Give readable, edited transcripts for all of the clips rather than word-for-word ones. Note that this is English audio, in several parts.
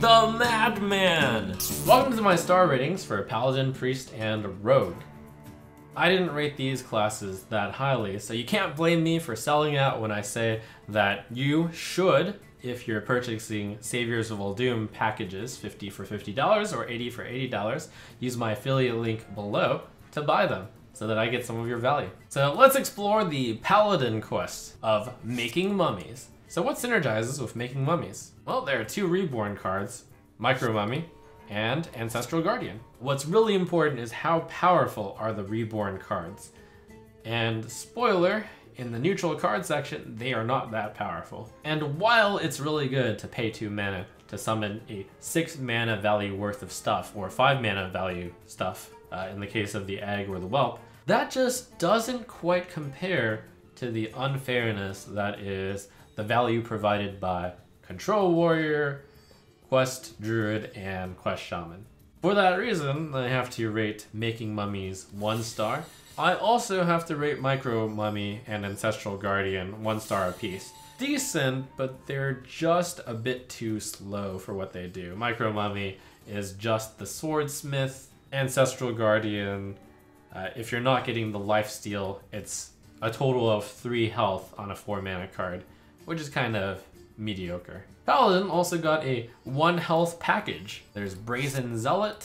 the Madman! Welcome to my star ratings for Paladin, Priest, and Rogue. I didn't rate these classes that highly, so you can't blame me for selling out when I say that you should, if you're purchasing Saviors of Uldum packages, 50 for $50 or 80 for $80, use my affiliate link below to buy them so that I get some of your value. So let's explore the Paladin quest of making mummies. So what synergizes with making mummies? Well, there are two reborn cards, Micro Mummy and Ancestral Guardian. What's really important is how powerful are the reborn cards. And spoiler, in the neutral card section, they are not that powerful. And while it's really good to pay 2 mana to summon a 6 mana value worth of stuff, or 5 mana value stuff, in the case of the egg or the whelp, that just doesn't quite compare to the unfairness that is the value provided by Control Warrior, Quest Druid, and Quest Shaman. For that reason, I have to rate Making Mummies 1 star. I also have to rate Micro Mummy and Ancestral Guardian 1 star apiece. Decent, but they're just a bit too slow for what they do. Micro Mummy is just the swordsmith. Ancestral Guardian, if you're not getting the lifesteal, it's a total of 3 health on a 4 mana card, which is kind of mediocre. Paladin also got a 1 health package. There's Brazen Zealot,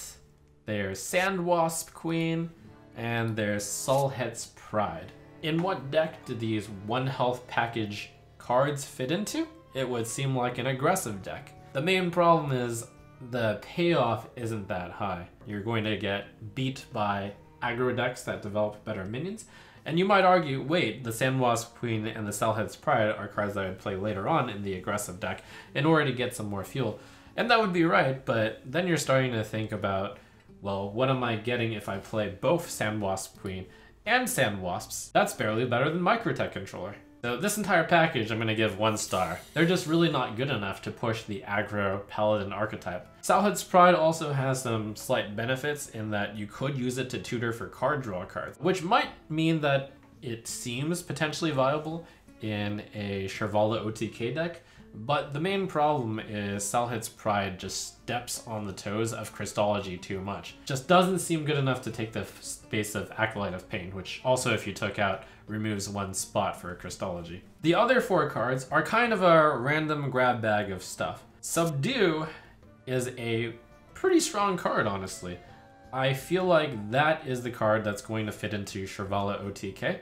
there's Sandwasp Queen, and there's Sulhet's Pride. In what deck do these 1 health package cards fit into? It would seem like an aggressive deck. The main problem is the payoff isn't that high. You're going to get beat by aggro decks that develop better minions, and you might argue, wait, the Sandwasp Queen and the Sulhet's Pride are cards that I'd play later on in the aggressive deck in order to get some more fuel. And that would be right, but then you're starting to think about, well, what am I getting if I play both Sandwasp Queen and Sandwasps? That's barely better than Microtech Controller. So this entire package I'm going to give 1 star. They're just really not good enough to push the aggro Paladin archetype. Sulhet's Pride also has some slight benefits in that you could use it to tutor for card draw cards, which might mean that it seems potentially viable in a Shirvallah OTK deck, but the main problem is Sulhet's Pride just steps on the toes of Christology too much. Just doesn't seem good enough to take the space of Acolyte of Pain, which also, if you took out, removes 1 spot for Christology. The other 4 cards are kind of a random grab bag of stuff. Subdue is a pretty strong card, honestly. I feel like that is the card that's going to fit into Shirvallah OTK.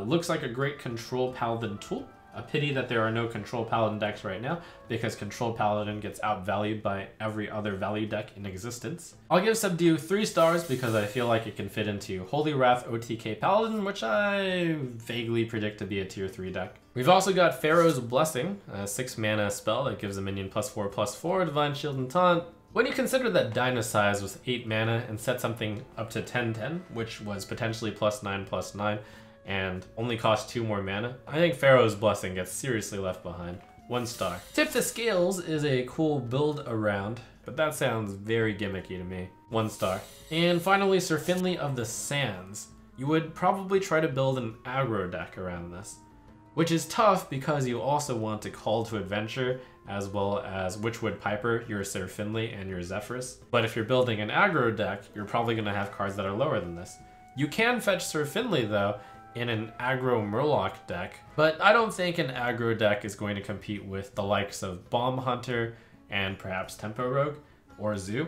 Looks like a great Control Paladin tool. A pity that there are no Control Paladin decks right now, because Control Paladin gets outvalued by every other value deck in existence. I'll give Subdue 3 stars because I feel like it can fit into Holy Wrath OTK Paladin, which I vaguely predict to be a tier 3 deck. We've also got Pharaoh's Blessing, a 6 mana spell that gives a minion +4/+4, Divine Shield and Taunt. When you consider that Dynasize was 8 mana and set something up to 10/10, which was potentially +9/+9, and only cost 2 more mana, I think Pharaoh's Blessing gets seriously left behind. 1 star. Tip the Scales is a cool build around, but that sounds very gimmicky to me. 1 star. And finally, Sir Finley of the Sands. You would probably try to build an aggro deck around this, which is tough because you also want to Call to Adventure as well as Witchwood Piper your Sir Finley and your Zephyrus. But if you're building an aggro deck, you're probably going to have cards that are lower than this. You can fetch Sir Finley though in an aggro Murloc deck, but I don't think an aggro deck is going to compete with the likes of Bomb Hunter and perhaps Tempo Rogue or Zoo.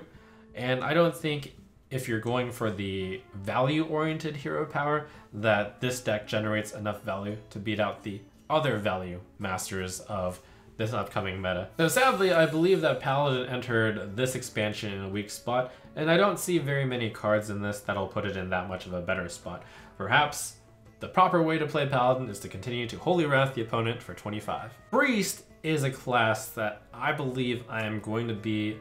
And I don't think if you're going for the value-oriented hero power that this deck generates enough value to beat out the other value masters of this upcoming meta. So sadly, I believe that Paladin entered this expansion in a weak spot, and I don't see very many cards in this that'll put it in that much of a better spot. Perhaps the proper way to play Paladin is to continue to Holy Wrath the opponent for 25. Priest is a class that I believe I am going to be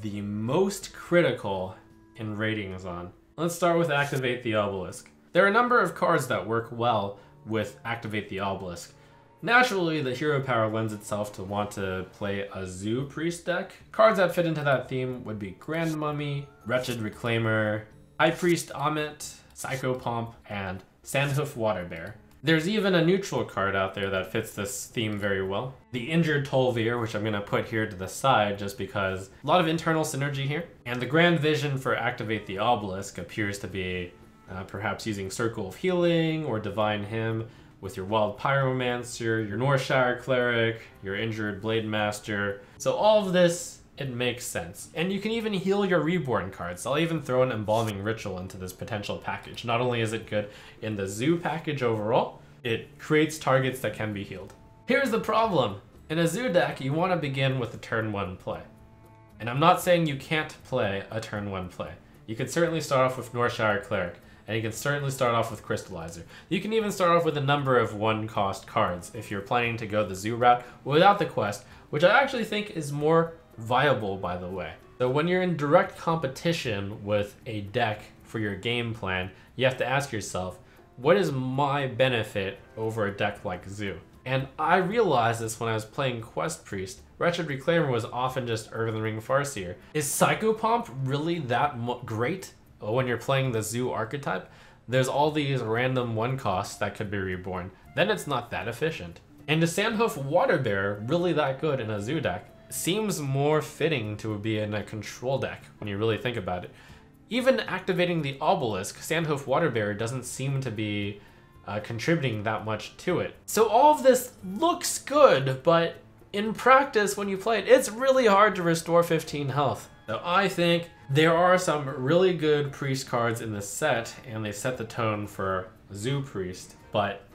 the most critical in ratings on. Let's start with Activate the Obelisk. There are a number of cards that work well with Activate the Obelisk. Naturally, the hero power lends itself to want to play a Zoo Priest deck. Cards that fit into that theme would be Grand Mummy, Wretched Reclaimer, High Priest Amit, Psychopomp, and Sandhoof Waterbear. There's even a neutral card out there that fits this theme very well. The Injured Tol'vir, which I'm going to put here to the side just because a lot of internal synergy here. And the Grand Vision for Activate the Obelisk appears to be perhaps using Circle of Healing or Divine Hymn with your Wild Pyromancer, your Northshire Cleric, your Injured Blade Master. So all of this, it makes sense. And you can even heal your Reborn cards. I'll even throw an Embalming Ritual into this potential package. Not only is it good in the Zoo package overall, it creates targets that can be healed. Here's the problem. In a Zoo deck, you want to begin with a turn 1 play. And I'm not saying you can't play a turn 1 play. You can certainly start off with Northshire Cleric, and you can certainly start off with Crystallizer. You can even start off with a number of 1-cost cards if you're planning to go the Zoo route without the quest, which I actually think is more viable, by the way. So when you're in direct competition with a deck for your game plan, you have to ask yourself, what is my benefit over a deck like Zoo? And I realized this when I was playing Quest Priest. Wretched Reclaimer was often just Earthen Ring Farseer. Is Psychopomp really that great when you're playing the Zoo archetype? There's all these random 1-costs that could be reborn. Then it's not that efficient. And is Sandhoof Waterbearer really that good in a Zoo deck? Seems more fitting to be in a control deck when you really think about it. Even activating the Obelisk, Sandhoof Waterbearer doesn't seem to be contributing that much to it. So all of this looks good, but in practice when you play it, it's really hard to restore 15 health. So I think there are some really good Priest cards in this set, and they set the tone for Zoo Priest, but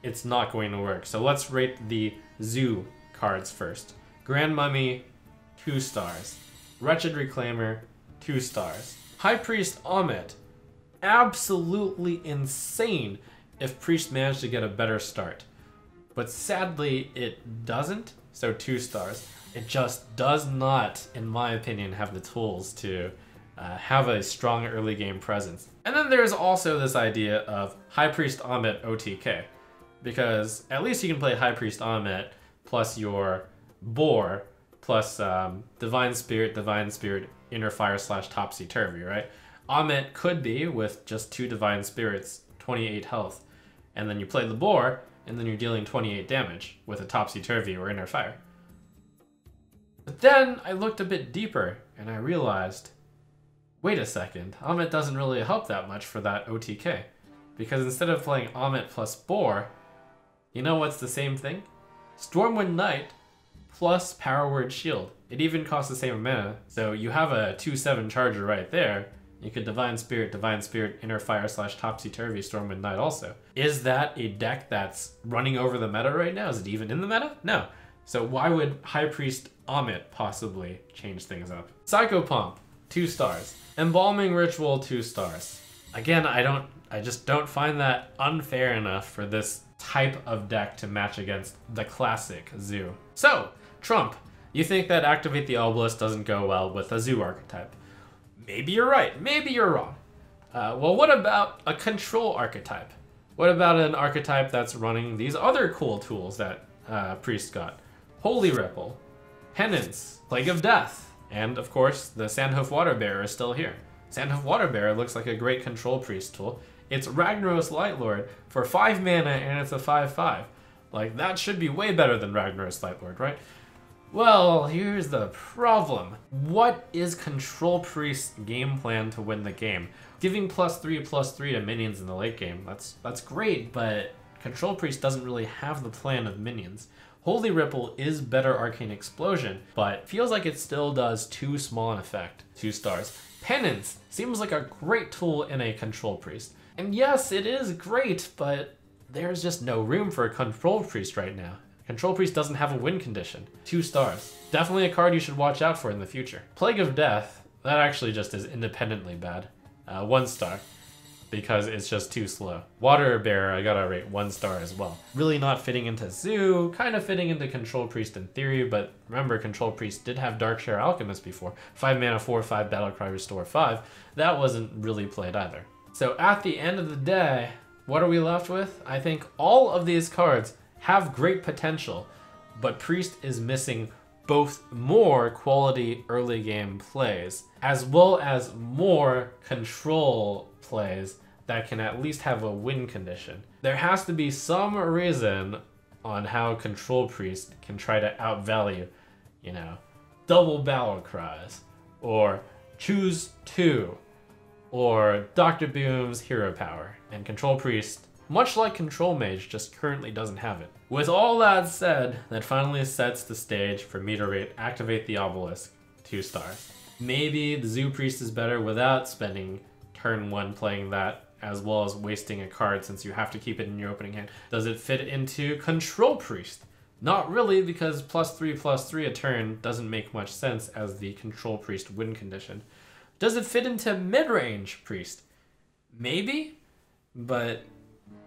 it's not going to work. So let's rate the Zoo cards first. Grand Mummy, 2 stars. Wretched Reclaimer, 2 stars. High Priest Amit, absolutely insane if Priest managed to get a better start. But sadly, it doesn't, so 2 stars. It just does not, in my opinion, have the tools to have a strong early game presence. And then there's also this idea of High Priest Amit OTK, because at least you can play High Priest Amit plus your Boar plus Divine Spirit, Inner Fire / Topsy-Turvy, right? Amit could be with just 2 Divine Spirits, 28 health, and then you play the Boar, and then you're dealing 28 damage with a Topsy-Turvy or Inner Fire. But then I looked a bit deeper, and I realized, wait a second, Amit doesn't really help that much for that OTK, because instead of playing Amit plus Boar, you know what's the same thing? Stormwind Knight plus Power Word Shield. It even costs the same mana, so you have a 2/7 charger right there. You could Divine Spirit, Inner Fire / Topsy-Turvy, Stormwind Knight also. Is that a deck that's running over the meta right now? Is it even in the meta? No. So why would High Priest Amit possibly change things up? Psychopomp, 2 stars. Embalming Ritual, 2 stars. Again, I just don't find that unfair enough for this type of deck to match against the classic Zoo. So, Trump, you think that Activate the Obelisk doesn't go well with a Zoo archetype. Maybe you're right, maybe you're wrong. Well, what about a control archetype? What about an archetype that's running these other cool tools that Priest got? Holy Ripple, Penance, Plague of Death, and of course, the Sandhoof Waterbearer is still here. Sandhoof Waterbearer looks like a great control Priest tool. It's Ragnaros Lightlord for 5 mana and it's a 5/5. Like, that should be way better than Ragnaros Lightlord, right? Well, here's the problem. What is Control Priest's game plan to win the game? Giving +3/+3 to minions in the late game, that's great, but Control Priest doesn't really have the plan of minions. Holy Ripple is better Arcane Explosion, but feels like it still does too small an effect. 2 stars. Penance seems like a great tool in a Control Priest. And yes, it is great, but there's just no room for a Control Priest right now. Control Priest doesn't have a win condition. 2 stars. Definitely a card you should watch out for in the future. Plague of Death, that actually just is independently bad. 1 star, because it's just too slow. Water Bearer, I gotta rate 1 star as well. Really not fitting into Zoo, kind of fitting into Control Priest in theory, but remember Control Priest did have Darkshare Alchemist before. 5 mana, 4/5, Battlecry, Restore 5. That wasn't really played either. So at the end of the day, what are we left with? I think all of these cards have great potential, but Priest is missing both more quality early game plays, as well as more control plays that can at least have a win condition. There has to be some reason on how Control Priest can try to outvalue, you know, double battle cries, or choose 2, or Dr. Boom's hero power, and Control Priest, much like Control Mage, just currently doesn't have it. With all that said, that finally sets the stage for me to activate the Obelisk 2 stars. Maybe the Zoo Priest is better without spending turn 1 playing that, as well as wasting a card since you have to keep it in your opening hand. Does it fit into Control Priest? Not really, because +3/+3 a turn doesn't make much sense as the Control Priest win condition. Does it fit into Mid-Range Priest? Maybe, but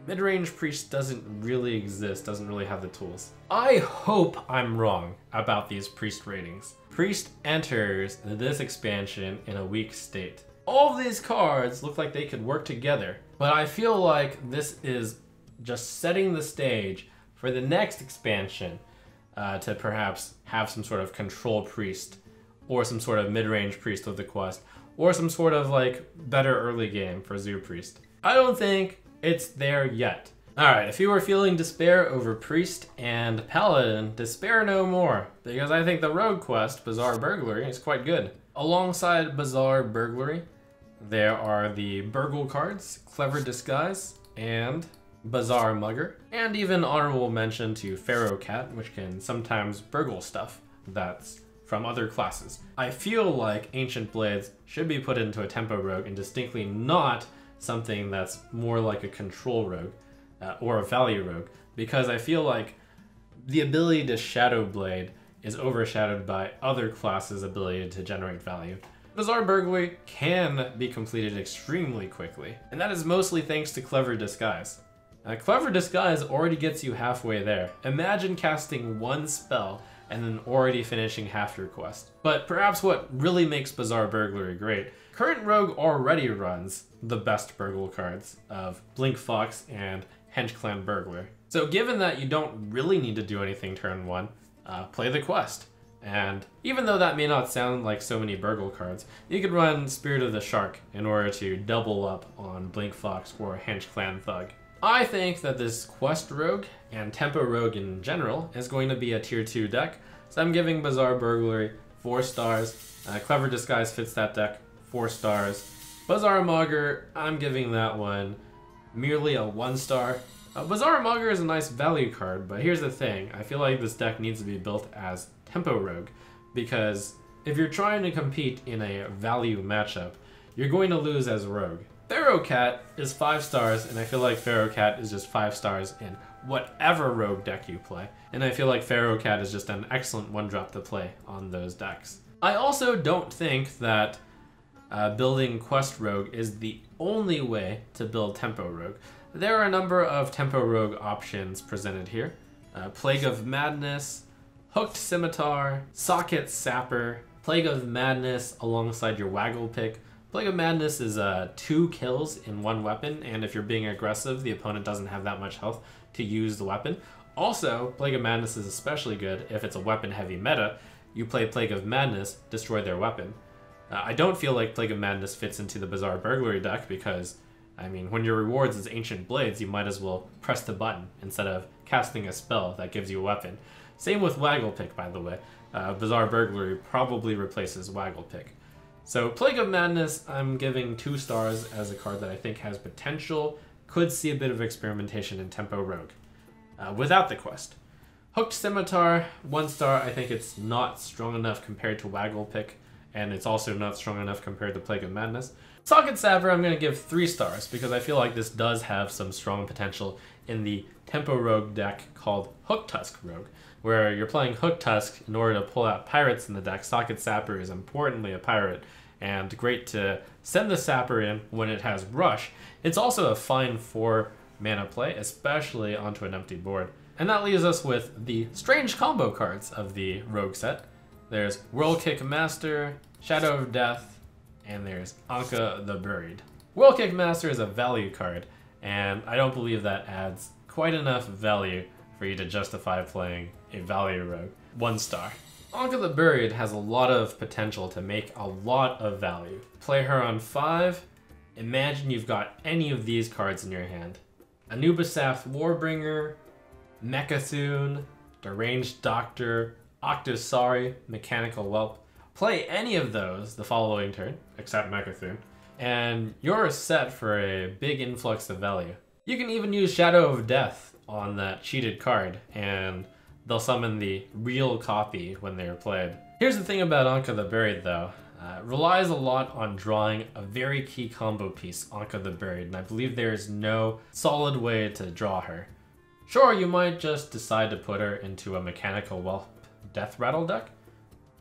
Mid-Range Priest doesn't really exist, doesn't really have the tools. I hope I'm wrong about these Priest ratings. Priest enters this expansion in a weak state. All of these cards look like they could work together, but I feel like this is just setting the stage for the next expansion to perhaps have some sort of Control Priest, or some sort of mid-range Priest with the quest, or some sort of like better early game for Zoo Priest. I don't think it's there yet. Alright, if you were feeling despair over Priest and Paladin, despair no more, because I think the Rogue quest, Bizarre Burglary, is quite good. Alongside Bizarre Burglary, there are the Burgle cards, Clever Disguise, and Bizarre Mugger, and even honorable mention to Pharaoh Cat, which can sometimes burgle stuff that's from other classes. I feel like Ancient Blades should be put into a Tempo Rogue and distinctly not something that's more like a Control Rogue or a Value Rogue, because I feel like the ability to Shadow Blade is overshadowed by other classes' ability to generate value. Bizarre Burglary can be completed extremely quickly, and that is mostly thanks to Clever Disguise. Clever Disguise already gets you halfway there. Imagine casting 1 spell and then already finishing half your quest. But perhaps what really makes Bizarre Burglary great, current Rogue already runs the best Burgle cards of Blink Fox and Hench Clan Burglar. So given that you don't really need to do anything turn 1, play the quest. And even though that may not sound like so many Burgle cards, you could run Spirit of the Shark in order to double up on Blink Fox or Hench Clan Thug. I think that this Quest Rogue and Tempo Rogue in general is going to be a tier 2 deck, so I'm giving Bizarre Burglary 4 stars. Clever Disguise fits that deck, 4 stars. Bizarre Mugger, I'm giving that one merely a 1 star. Bizarre Mugger is a nice value card, but here's the thing. I feel like this deck needs to be built as Tempo Rogue, because if you're trying to compete in a value matchup, you're going to lose as Rogue. Pharaoh Cat is 5 stars, and I feel like Pharaoh Cat is just 5 stars in whatever Rogue deck you play. And I feel like Pharaoh Cat is just an excellent 1-drop to play on those decks. I also don't think that building Quest Rogue is the only way to build Tempo Rogue. There are a number of Tempo Rogue options presented here. Plague of Madness, Hooked Scimitar, Socket Sapper, Plague of Madness alongside your Waggle Pick. Plague of Madness is 2 kills in 1 weapon, and if you're being aggressive, the opponent doesn't have that much health to use the weapon. Also, Plague of Madness is especially good if it's a weapon-heavy meta. You play Plague of Madness, destroy their weapon. I don't feel like Plague of Madness fits into the Bizarre Burglary deck because, I mean, when your rewards is Ancient Blades, you might as well press the button instead of casting a spell that gives you a weapon. Same with Waggle Pick, by the way. Bizarre Burglary probably replaces Waggle Pick. So Plague of Madness, I'm giving 2 stars as a card that I think has potential, could see a bit of experimentation in Tempo Rogue, without the quest. Hooked Scimitar, 1 star, I think it's not strong enough compared to Waggle Pick, and it's also not strong enough compared to Plague of Madness. Socket Sapper, I'm going to give 3 stars, because I feel like this does have some strong potential in the Tempo Rogue deck called Hook Tusk Rogue, where you're playing Hook Tusk in order to pull out pirates in the deck. Socket Sapper is importantly a pirate, and great to send the Sapper in when it has Rush. It's also a fine 4-mana play, especially onto an empty board. And that leaves us with the strange combo cards of the Rogue set. There's Whirl Kick Master, Shadow of Death, and there's Anka the Buried. Whirl Kick Master is a value card, and I don't believe that adds quite enough value for you to justify playing a value rogue. 1 star. Anka the Buried has a lot of potential to make a lot of value. Play her on 5, imagine you've got any of these cards in your hand. Anubisaf's Warbringer, Mecha'thun, Deranged Doctor, Octosari, Mechanical Whelp. Play any of those the following turn, except Mecha'thun, and you're set for a big influx of value. You can even use Shadow of Death on that cheated card, and they'll summon the real copy when they are played. Here's the thing about Anka the Buried though. It relies a lot on drawing a very key combo piece, Anka the Buried, and I believe there is no solid way to draw her. Sure, you might just decide to put her into a Mechanical Whelp Death Rattle deck,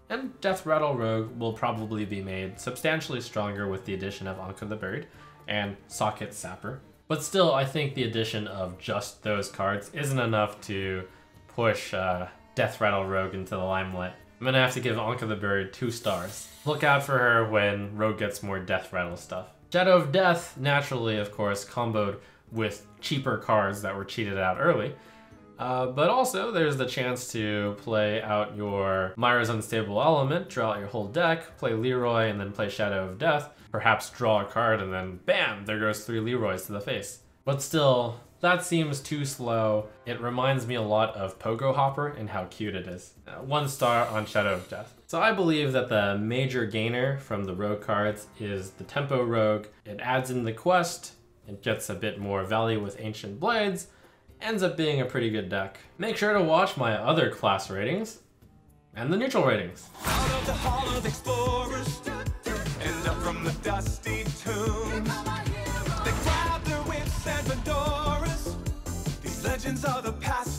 and Death Rattle Rogue will probably be made substantially stronger with the addition of Anka the Buried and Socket Sapper. But still, I think the addition of just those cards isn't enough to push Death Rattle Rogue into the limelight. I'm gonna have to give Anka the Buried 2 stars. Look out for her when Rogue gets more Death Rattle stuff. Shadow of Death, naturally, of course, comboed with cheaper cards that were cheated out early. But also, there's the chance to play out your Myra's Unstable Element, draw out your whole deck, play Leroy, and then play Shadow of Death. Perhaps draw a card, and then BAM! There goes 3 Leroys to the face. But still, that seems too slow. It reminds me a lot of Pogo Hopper and how cute it is. 1 star on Shadow of Death. So I believe that the major gainer from the Rogue cards is the Tempo Rogue. It adds in the quest, it gets a bit more value with Ancient Blades, ends up being a pretty good deck. Make sure to watch my other class ratings and the neutral ratings. Out of the hall of explorers, and up from the dusty tomb, they grab their whips and fedoras. These legends are the past.